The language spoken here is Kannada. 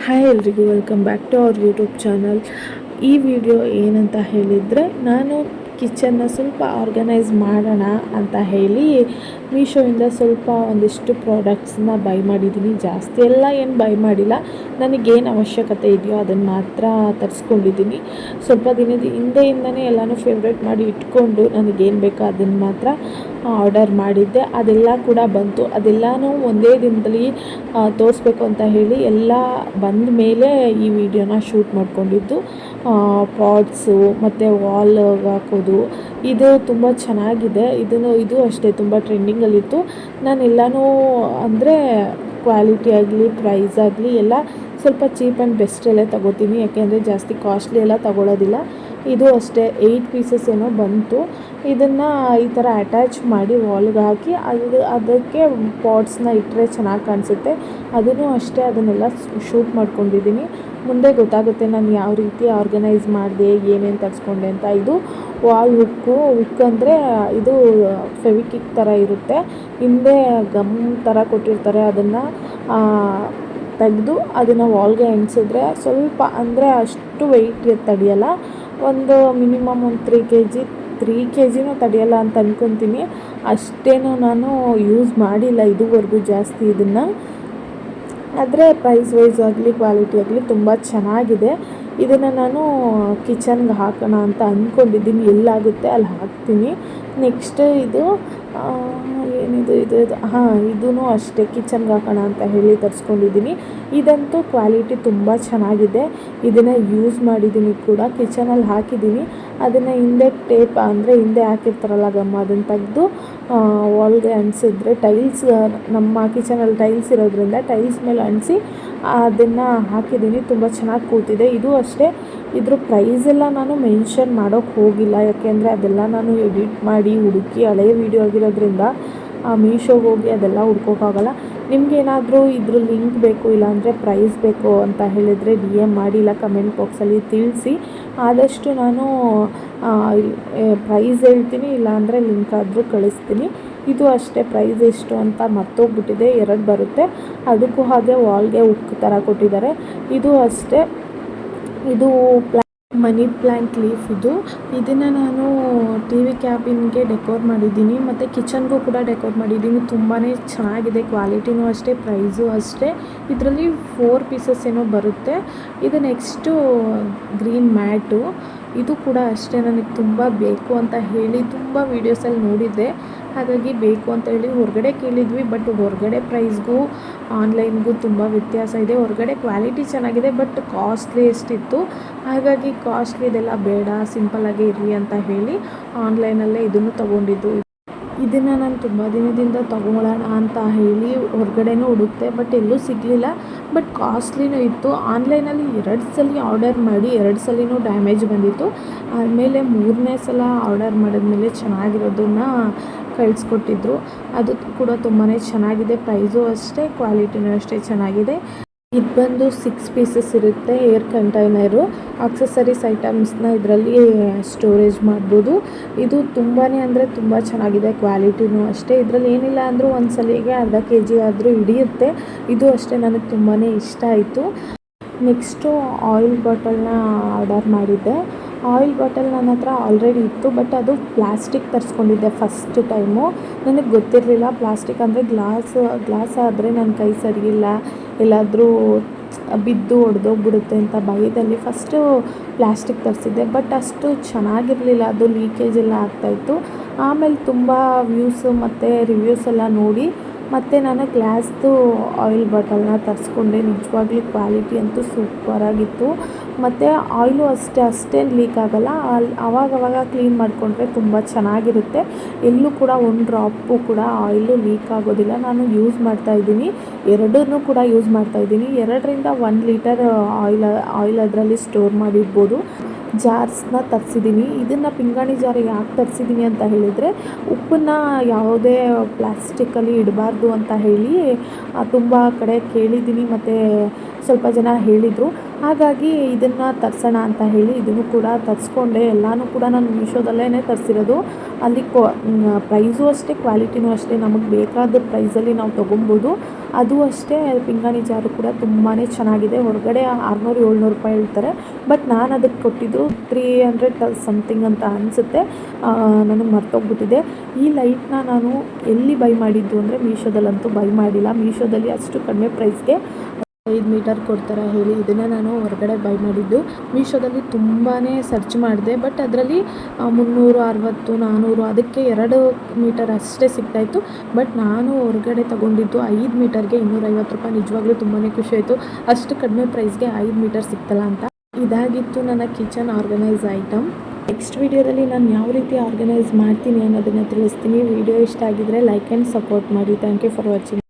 ಹಾಯ್ ಎಲ್ರಿಗೂ welcome back to our YouTube channel. ಈ ವಿಡಿಯೋ ಏನಂತ ಹೇಳಿದರೆ, ನಾನು ಕಿಚನ್ನ ಸ್ವಲ್ಪ ಆರ್ಗನೈಸ್ ಮಾಡೋಣ ಅಂತ ಹೇಳಿ ಮೀಶೋಯಿಂದ ಸ್ವಲ್ಪ ಒಂದಿಷ್ಟು ಪ್ರಾಡಕ್ಟ್ಸನ್ನ ಬೈ ಮಾಡಿದ್ದೀನಿ. ಜಾಸ್ತಿ ಎಲ್ಲ ಏನು ಬೈ ಮಾಡಿಲ್ಲ, ನನಗೇನು ಅವಶ್ಯಕತೆ ಇದೆಯೋ ಅದನ್ನು ಮಾತ್ರ ತರಿಸ್ಕೊಂಡಿದ್ದೀನಿ. ಸ್ವಲ್ಪ ದಿನದ ಹಿಂದೆಯಿಂದನೇ ಎಲ್ಲನೂ ಫೇವ್ರೇಟ್ ಮಾಡಿ ಇಟ್ಕೊಂಡು ನನಗೇನು ಬೇಕೋ ಅದನ್ನು ಮಾತ್ರ ಆರ್ಡರ್ ಮಾಡಿದ್ದೆ. ಅದೆಲ್ಲ ಕೂಡ ಬಂತು. ಅದೆಲ್ಲನೂ ಒಂದೇ ದಿನದಲ್ಲಿ ತೋರಿಸ್ಬೇಕು ಅಂತ ಹೇಳಿ ಎಲ್ಲ ಬಂದ ಮೇಲೆ ಈ ವಿಡಿಯೋನ ಶೂಟ್ ಮಾಡ್ಕೊಂಡಿದ್ದು. ಪಾಟ್ಸು ಮತ್ತು ವಾಲ್ ಹಾಕೋದು, ಇದು ತುಂಬ ಚೆನ್ನಾಗಿದೆ. ಇದು ಅಷ್ಟೇ ತುಂಬ ಟ್ರೆಂಡಿಂಗಲ್ಲಿತ್ತು. ನಾನೆಲ್ಲನೂ ಅಂದರೆ ಕ್ವಾಲಿಟಿ ಆಗಲಿ ಪ್ರೈಸ್ ಆಗಲಿ ಎಲ್ಲ ಸ್ವಲ್ಪ ಚೀಪ್ ಆ್ಯಂಡ್ ಬೆಸ್ಟಲ್ಲೇ ತೊಗೋತೀನಿ, ಯಾಕೆಂದರೆ ಜಾಸ್ತಿ ಕಾಸ್ಟ್ಲಿ ಎಲ್ಲ ತೊಗೊಳೋದಿಲ್ಲ. ಇದು ಅಷ್ಟೇ 8 ಪೀಸಸ್ ಏನೋ ಬಂತು. ಇದನ್ನು ಈ ಥರ ಅಟ್ಯಾಚ್ ಮಾಡಿ ವಾಲ್ಗೆ ಹಾಕಿ ಅದಕ್ಕೆ ಪಾಟ್ಸ್ನ ಇಟ್ಟರೆ ಚೆನ್ನಾಗಿ ಕಾಣಿಸುತ್ತೆ. ಅದನ್ನು ಅಷ್ಟೇ ಅದನ್ನೆಲ್ಲ ಶೂಟ್ ಮಾಡ್ಕೊಂಡಿದ್ದೀನಿ. ಮುಂದೆ ಗೊತ್ತಾಗುತ್ತೆ ನಾನು ಯಾವ ರೀತಿ ಆರ್ಗನೈಸ್ ಮಾಡಿದೆ, ಏನೇನು ತರಿಸ್ಕೊಂಡೆ ಅಂತ. ಇದು ವಾಲ್ ಹುಕ್ ಅಂದರೆ ಇದು ಫೆವಿಕ್ವಿಕ್ ಥರ ಇರುತ್ತೆ. ಹಿಂದೆ ಗಮ್ ಥರ ಕೊಟ್ಟಿರ್ತಾರೆ. ಅದನ್ನು ತೆಗೆದು ಅದನ್ನು ವಾಲ್ಗೆ ಅಂಟಿಸಿದ್ರೆ ಸ್ವಲ್ಪ ಅಂದರೆ ಅಷ್ಟು ವೆಯ್ಟ್ ತಡೆಯಲ್ಲ. ಒಂದು ಮಿನಿಮಮ್ ಒಂದು 3 ಕೆ ಜಿನೂ ತಡೆಯಲ್ಲ ಅಂತ ಅಂದ್ಕೊತೀನಿ. ಅಷ್ಟೇನು ನಾನು ಯೂಸ್ ಮಾಡಿಲ್ಲ ಇದುವರೆಗೂ ಜಾಸ್ತಿ ಇದನ್ನು. ಆದರೆ ಪ್ರೈಸ್ ವೈಸ್ ಆಗಲಿ ಕ್ವಾಲಿಟಿ ಆಗಲಿ ತುಂಬ ಚೆನ್ನಾಗಿದೆ. ಇದನ್ನು ನಾನು ಕಿಚನ್ಗೆ ಹಾಕೋಣ ಅಂತ ಅಂದ್ಕೊಂಡಿದ್ದೀನಿ. ಎಲ್ಲಾಗುತ್ತೆ ಅಲ್ಲಿ ಹಾಕ್ತೀನಿ. ನೆಕ್ಸ್ಟ್ ಇದು ಏನಿದು ಇದು ಇದೂ ಅಷ್ಟೇ ಕಿಚನ್ಗೆ ಹಾಕೋಣ ಅಂತ ಹೇಳಿ ತರಿಸ್ಕೊಂಡಿದ್ದೀನಿ. ಇದಂತೂ ಕ್ವಾಲಿಟಿ ತುಂಬ ಚೆನ್ನಾಗಿದೆ. ಇದನ್ನು ಯೂಸ್ ಮಾಡಿದ್ದೀನಿ ಕೂಡ, ಕಿಚನಲ್ಲಿ ಹಾಕಿದ್ದೀನಿ. ಅದನ್ನು ಹಿಂದೆ ಟೇಪ್ ಅಂದರೆ ಹಿಂದೆ ಹಾಕಿರ್ತಾರಲ್ಲ ಗಮ್, ಅದನ್ನು ತೆಗೆದು ವಾಲ್ಗೆ ಅಂಟಿಸಿದ್ರೆ ಟೈಲ್ಸ್, ನಮ್ಮ ಕಿಚನಲ್ಲಿ ಟೈಲ್ಸ್ ಇರೋದ್ರಿಂದ ಟೈಲ್ಸ್ ಮೇಲೆ ಅಂಟಿಸಿ ಅದನ್ನು ಹಾಕಿದ್ದೀನಿ. ತುಂಬ ಚೆನ್ನಾಗಿ ಕೂತಿದೆ. ಇದು ಅಷ್ಟೇ, ಇದ್ರ ಪ್ರೈಸೆಲ್ಲ ನಾನು ಮೆನ್ಷನ್ ಮಾಡೋಕ್ಕೆ ಹೋಗಿಲ್ಲ, ಯಾಕೆಂದರೆ ಅದೆಲ್ಲ ನಾನು ಎಡಿಟ್ ಮಾಡಿ ಹುಡುಕಿ ಹಳೆಯ ವೀಡಿಯೋ ಆಗಿರೋದ್ರಿಂದ ಮೀಶೋಗೆ ಹೋಗಿ ಅದೆಲ್ಲ ಹುಡ್ಕೋಕ್ಕಾಗಲ್ಲ. ನಿಮಗೇನಾದರೂ ಇದ್ರ ಲಿಂಕ್ ಬೇಕು, ಇಲ್ಲಾಂದರೆ ಪ್ರೈಸ್ ಬೇಕು ಅಂತ ಹೇಳಿದರೆ DM ಮಾಡಿ, ಇಲ್ಲ ಕಮೆಂಟ್ ಬಾಕ್ಸಲ್ಲಿ ತಿಳಿಸಿ. ಆದಷ್ಟು ನಾನು ಪ್ರೈಸ್ ಹೇಳ್ತೀನಿ, ಇಲ್ಲಾಂದರೆ ಲಿಂಕ್ ಆದರೂ ಕಳಿಸ್ತೀನಿ. ಇದು ಅಷ್ಟೇ, ಪ್ರೈಸ್ ಎಷ್ಟು ಅಂತ ಮರ್ತೋಗ್ಬಿಟ್ಟಿದೆ. 2 ಬರುತ್ತೆ. ಅದಕ್ಕೂ ಹಾಗೆ ವಾಲ್ಗೆ ಹುಕ್ ಥರ ಕೊಟ್ಟಿದ್ದಾರೆ. ಇದು ಅಷ್ಟೇ, ಇದು ಮನಿ ಪ್ಲ್ಯಾಂಟ್ ಲೀಫ್. ಇದನ್ನು ನಾನು TV ಕ್ಯಾಬಿನ್ಗೆ ಡೆಕೋರ್ ಮಾಡಿದ್ದೀನಿ, ಮತ್ತು ಕಿಚನ್ಗೂ ಕೂಡ ಡೆಕೋರ್ ಮಾಡಿದ್ದೀನಿ. ತುಂಬಾ ಚೆನ್ನಾಗಿದೆ. ಕ್ವಾಲಿಟಿನೂ ಅಷ್ಟೇ, ಪ್ರೈಸು ಅಷ್ಟೇ. ಇದರಲ್ಲಿ 4 ಪೀಸಸ್ ಏನೋ ಬರುತ್ತೆ. ಇದು ನೆಕ್ಸ್ಟು ಗ್ರೀನ್ ಮ್ಯಾಟು. ಇದು ಕೂಡ ಅಷ್ಟೇ, ನನಗೆ ತುಂಬ ಬೇಕು ಅಂತ ಹೇಳಿ ತುಂಬ ವೀಡಿಯೋಸಲ್ಲಿ ನೋಡಿದ್ದೆ. ಹಾಗಾಗಿ ಬೇಕು ಅಂತ ಹೇಳಿ ಹೊರಗಡೆ ಕೇಳಿದ್ವಿ. ಬಟ್ ಹೊರಗಡೆ ಪ್ರೈಸ್ಗೂ ಆನ್ಲೈನ್ಗೂ ತುಂಬ ವ್ಯತ್ಯಾಸ ಇದೆ. ಹೊರಗಡೆ ಕ್ವಾಲಿಟಿ ಚೆನ್ನಾಗಿದೆ, ಬಟ್ ಕಾಸ್ಟ್ಲಿ ಎಷ್ಟಿತ್ತು. ಹಾಗಾಗಿ ಕಾಸ್ಟ್ಲಿದೆಲ್ಲ ಬೇಡ, ಸಿಂಪಲ್ಲಾಗೇ ಇರಲಿ ಅಂತ ಹೇಳಿ ಆನ್ಲೈನಲ್ಲೇ ಇದನ್ನು ತೊಗೊಂಡಿದ್ದು. ಇದನ್ನು ನಾನು ತುಂಬ ದಿನದಿಂದ ತೊಗೊಳ್ಳೋಣ ಅಂತ ಹೇಳಿ ಹೊರಗಡೆನೂ ಹುಡುಕ್ತೆ, ಬಟ್ ಎಲ್ಲೂ ಸಿಗಲಿಲ್ಲ. ಬಟ್ ಕಾಸ್ಟ್ಲಿನೂ ಇತ್ತು. ಆನ್ಲೈನಲ್ಲಿ 2 ಸಲ ಆರ್ಡರ್ ಮಾಡಿ 2 ಸಲವೂ ಡ್ಯಾಮೇಜ್ ಬಂದಿತ್ತು. ಆಮೇಲೆ 3ನೇ ಸಲ ಆರ್ಡರ್ ಮಾಡಿದ್ಮೇಲೆ ಚೆನ್ನಾಗಿರೋದನ್ನು ಕಳಿಸ್ಕೊಟ್ಟಿದ್ರು. ಅದು ಕೂಡ ತುಂಬಾ ಚೆನ್ನಾಗಿದೆ. ಪ್ರೈಸು ಅಷ್ಟೇ, ಕ್ವಾಲಿಟಿನೂ ಅಷ್ಟೇ ಚೆನ್ನಾಗಿದೆ. ಇದು ಬಂದು 6 ಪೀಸಸ್ ಇರುತ್ತೆ. ಏರ್ ಕಂಟೈನರು, ಅಕ್ಸೆಸರೀಸ್ ಐಟಮ್ಸ್ನ ಇದರಲ್ಲಿ ಸ್ಟೋರೇಜ್ ಮಾಡ್ಬೋದು. ಇದು ತುಂಬಾ ಅಂದರೆ ತುಂಬ ಚೆನ್ನಾಗಿದೆ. ಕ್ವಾಲಿಟಿನೂ ಅಷ್ಟೇ. ಇದರಲ್ಲಿ ಏನಿಲ್ಲ ಅಂದರೂ ಒಂದು ಸಲಿಗೆ ಅರ್ಧ kg ಆದರೂ ಹಿಡಿಯುತ್ತೆ. ಇದು ಅಷ್ಟೇ, ನನಗೆ ತುಂಬಾ ಇಷ್ಟ ಆಯಿತು. ನೆಕ್ಸ್ಟು ಆಯಿಲ್ ಬಾಟಲ್ನ ಆರ್ಡರ್ ಮಾಡಿದ್ದೆ. ಆಯಿಲ್ ಬಾಟಲ್ ನನ್ನ ಹತ್ರ ಆಲ್ರೆಡಿ ಇತ್ತು, ಬಟ್ ಅದು ಪ್ಲಾಸ್ಟಿಕ್ ತರಿಸ್ಕೊಂಡಿದ್ದೆ ಫಸ್ಟ್ ಟೈಮು. ನನಗೆ ಗೊತ್ತಿರಲಿಲ್ಲ ಪ್ಲಾಸ್ಟಿಕ್ ಅಂದರೆ ಗ್ಲಾಸ್ ಆದರೆ ನನ್ನ ಕೈ ಸರಿಯಿಲ್ಲ, ಎಲ್ಲಾದರೂ ಬಿದ್ದು ಒಡೆದೋಗ್ಬಿಡುತ್ತೆ ಅಂತ ಭಯದಲ್ಲಿ ಫಸ್ಟು ಪ್ಲಾಸ್ಟಿಕ್ ತರಿಸಿದ್ದೆ. ಬಟ್ ಅಷ್ಟು ಚೆನ್ನಾಗಿರಲಿಲ್ಲ, ಅದು ಲೀಕೇಜ್ ಎಲ್ಲ ಆಗ್ತಾಯಿತ್ತು. ಆಮೇಲೆ ತುಂಬ ವ್ಯೂಸು ಮತ್ತು ರಿವ್ಯೂಸ್ ಎಲ್ಲ ನೋಡಿ ಮತ್ತು ನಾನು ಗ್ಲಾಸ್ದು ಆಯಿಲ್ ಬಾಟಲ್ನ ತರಿಸ್ಕೊಂಡೆ. ನಿಜವಾಗ್ಲೂ ಕ್ವಾಲಿಟಿ ಅಂತೂ ಸೂಪರಾಗಿತ್ತು. ಮತ್ತು ಆಯಿಲು ಅಷ್ಟೇನು ಲೀಕ್ ಆಗೋಲ್ಲ. ಆವಾಗವಾಗ ಕ್ಲೀನ್ ಮಾಡಿಕೊಂಡ್ರೆ ತುಂಬ ಚೆನ್ನಾಗಿರುತ್ತೆ. ಎಲ್ಲೂ ಕೂಡ ಒಂದು ಡ್ರಾಪು ಕೂಡ ಆಯಿಲು ಲೀಕ್ ಆಗೋದಿಲ್ಲ. ನಾನು ಯೂಸ್ ಮಾಡ್ತಾಯಿದ್ದೀನಿ, 2 ಕೂಡ ಯೂಸ್ ಮಾಡ್ತಾಯಿದ್ದೀನಿ. 2ರಿಂದ 1 ಲೀಟರ್ ಆಯಿಲ್ ಅದರಲ್ಲಿ ಸ್ಟೋರ್ ಮಾಡಿಡ್ಬೋದು. ಜಾರ್ಸ್ನ ತರಿಸಿದ್ದೀನಿ. ಇದನ್ನು ಪಿಂಗಾಣಿ ಜಾರ್ ಯಾಕೆ ತರಿಸಿದ್ದೀನಿ ಅಂತ ಹೇಳಿದರೆ, ಉಪ್ಪನ್ನು ಯಾವುದೇ ಪ್ಲಾಸ್ಟಿಕ್ಕಲ್ಲಿ ಇಡಬಾರ್ದು ಅಂತ ಹೇಳಿ ತುಂಬ ಕಡೆ ಕೇಳಿದ್ದೀನಿ. ಮತ್ತು ಸ್ವಲ್ಪ ಜನ ಹೇಳಿದರು. ಹಾಗಾಗಿ ಇದನ್ನು ತರಿಸೋಣ ಅಂತ ಹೇಳಿ ಇದನ್ನು ಕೂಡ ತರಿಸ್ಕೊಂಡೆ. ಎಲ್ಲನೂ ಕೂಡ ನಾನು ಮೀಶೋದಲ್ಲೇ ತರಿಸಿರೋದು. ಅಲ್ಲಿ ಪ್ರೈಸು ಅಷ್ಟೇ, ಕ್ವಾಲಿಟಿನೂ ಅಷ್ಟೇ, ನಮಗೆ ಬೇಕಾದ ಪ್ರೈಸಲ್ಲಿ ನಾವು ತೊಗೊಬೋದು. ಅದು ಅಷ್ಟೇ, ಪಿಂಗಾಣಿ ಜಾರು ಕೂಡ ತುಂಬಾ ಚೆನ್ನಾಗಿದೆ. ಹೊರಗಡೆ 600-700 ರೂಪಾಯಿ ಹೇಳ್ತಾರೆ, ಬಟ್ ನಾನು ಅದಕ್ಕೆ ಕೊಟ್ಟಿದ್ದು 300 ಸಮಥಿಂಗ್ ಅಂತ ಅನಿಸುತ್ತೆ. ನನಗೆ ಮರ್ತೋಗ್ಬಿಟ್ಟಿದೆ. ಈ ಲೈಟ್ನ ನಾನು ಎಲ್ಲಿ ಬೈ ಮಾಡಿದ್ದು ಅಂದರೆ ಮೀಶೋದಲ್ಲಂತೂ ಬೈ ಮಾಡಿಲ್ಲ. ಮೀಶೋದಲ್ಲಿ ಅಷ್ಟು ಕಡಿಮೆ ಪ್ರೈಸ್ಗೆ 5 ಮೀಟರ್ ಕೊಡ್ತಾರೆ ಹೇಳಿ ಇದನ್ನು ನಾನು ಹೊರಗಡೆ ಬೈ ಮಾಡಿದ್ದು. ಮೀಶೋದಲ್ಲಿ ತುಂಬಾ ಸರ್ಚ್ ಮಾಡಿದೆ, ಬಟ್ ಅದರಲ್ಲಿ 360, 400 ಅದಕ್ಕೆ 2 ಮೀಟರ್ ಅಷ್ಟೇ ಸಿಗ್ತಾಯಿತ್ತು. ಬಟ್ ನಾನು ಹೊರಗಡೆ ತೊಗೊಂಡಿದ್ದು 5 ಮೀಟರ್ಗೆ 250 ರೂಪಾಯಿ. ನಿಜವಾಗ್ಲೂ ತುಂಬಾ ಖುಷಿ ಆಯಿತು, ಅಷ್ಟು ಕಡಿಮೆ ಪ್ರೈಸ್ಗೆ 5 ಮೀಟರ್ ಸಿಗ್ತಲ್ಲ ಅಂತ. ಇದಾಗಿತ್ತು ನನ್ನ ಕಿಚನ್ ಆರ್ಗನೈಸ್ ಐಟಮ್. ನೆಕ್ಸ್ಟ್ ವಿಡಿಯೋದಲ್ಲಿ ನಾನು ಯಾವ ರೀತಿ ಆರ್ಗನೈಸ್ ಮಾಡ್ತೀನಿ ಅನ್ನೋದನ್ನು ತಿಳಿಸ್ತೀನಿ. ವಿಡಿಯೋ ಇಷ್ಟ ಆಗಿದ್ದರೆ ಲೈಕ್ ಆ್ಯಂಡ್ ಸಪೋರ್ಟ್ ಮಾಡಿ. Thank you for watching.